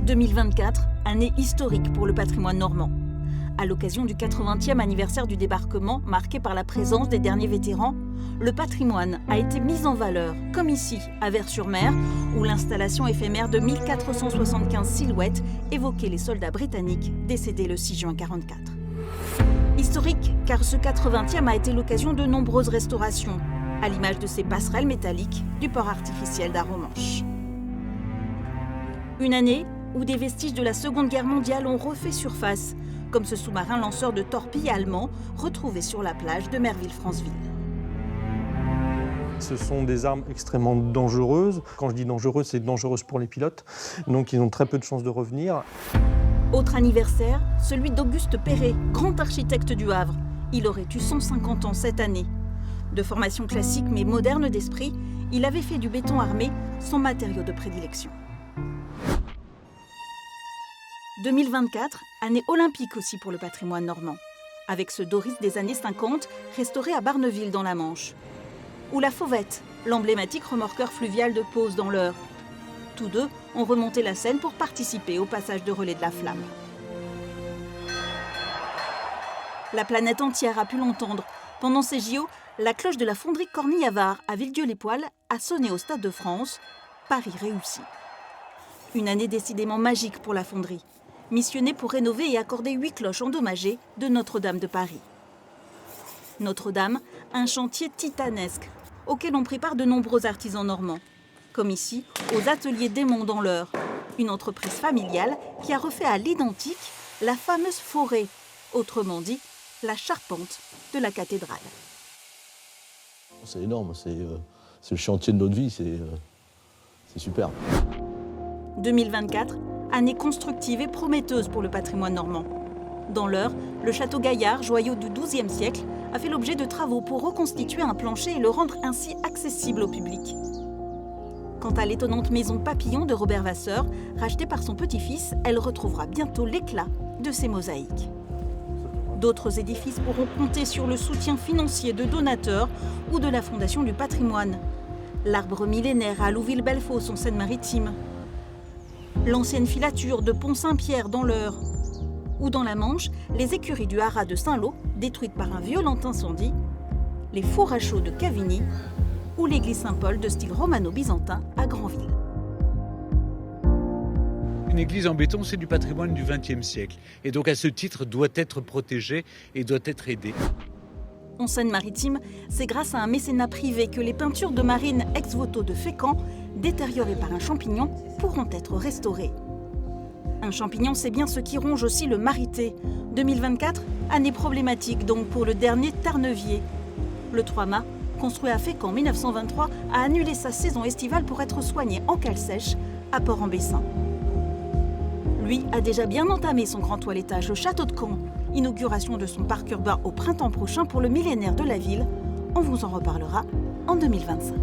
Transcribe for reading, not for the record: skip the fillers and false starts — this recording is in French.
2024, année historique pour le patrimoine normand. À l'occasion du 80e anniversaire du débarquement, marqué par la présence des derniers vétérans, le patrimoine a été mis en valeur, comme ici, à Vers-sur-Mer, où l'installation éphémère de 1475 silhouettes évoquait les soldats britanniques décédés le 6 juin 1944. Historique, car ce 80e a été l'occasion de nombreuses restaurations, à l'image de ces passerelles métalliques du port artificiel d'Arromanches. Une année où des vestiges de la Seconde Guerre mondiale ont refait surface, comme ce sous-marin lanceur de torpilles allemand retrouvé sur la plage de Merville-Franceville. Ce sont des armes extrêmement dangereuses. Quand je dis dangereuses, c'est dangereuse pour les pilotes, donc ils ont très peu de chances de revenir. Autre anniversaire, celui d'Auguste Perret, grand architecte du Havre. Il aurait eu 150 ans cette année. De formation classique mais moderne d'esprit, il avait fait du béton armé son matériau de prédilection. 2024, année olympique aussi pour le patrimoine normand, avec ce Doris des années 50 restauré à Barneville dans la Manche. Ou la Fauvette, l'emblématique remorqueur fluvial de Pose dans l'Eure. Tous deux ont remonté la Seine pour participer au passage de relais de la Flamme. La planète entière a pu l'entendre. Pendant ces JO, la cloche de la fonderie Cornille-Avare à Villedieu-les-Poêles a sonné au Stade de France. Paris réussi. Une année décidément magique pour la fonderie, missionnée pour rénover et accorder 8 cloches endommagées de Notre-Dame de Paris. Notre-Dame, un chantier titanesque, auquel ont pris part de nombreux artisans normands, comme ici, aux ateliers d'Aymon dans l'Eure, une entreprise familiale qui a refait à l'identique la fameuse forêt, autrement dit, la charpente de la cathédrale. C'est énorme, c'est le chantier de notre vie, c'est super. 2024, année constructive et prometteuse pour le patrimoine normand. Dans l'Eure, le château Gaillard, joyau du XIIe siècle, a fait l'objet de travaux pour reconstituer un plancher et le rendre ainsi accessible au public. Quant à l'étonnante maison Papillon de Robert Vasseur, rachetée par son petit-fils, elle retrouvera bientôt l'éclat de ses mosaïques. D'autres édifices pourront compter sur le soutien financier de donateurs ou de la Fondation du patrimoine. L'Arbre millénaire à Louville-Bellefosse en Seine-Maritime, l'ancienne filature de Pont-Saint-Pierre dans l'Eure, ou dans la Manche, les écuries du haras de Saint-Lô, détruites par un violent incendie, les fours à chaux de Cavigny, ou l'église Saint-Paul de style romano-byzantin à Granville. Une église en béton, c'est du patrimoine du XXe siècle, et donc à ce titre doit être protégée et doit être aidée. En Seine-Maritime, c'est grâce à un mécénat privé que les peintures de marine ex-voto de Fécamp, détériorées par un champignon, pourront être restaurées. Un champignon, c'est bien ce qui ronge aussi le Marité. 2024, année problématique donc pour le dernier Tarnevier. Le 3-mâts, construit à Fécamp en 1923, a annulé sa saison estivale pour être soigné en cale sèche à Port-en-Bessin. Lui a déjà bien entamé son grand toilettage au château de Caen. Inauguration de son parc urbain au printemps prochain pour le millénaire de la ville. On vous en reparlera en 2025.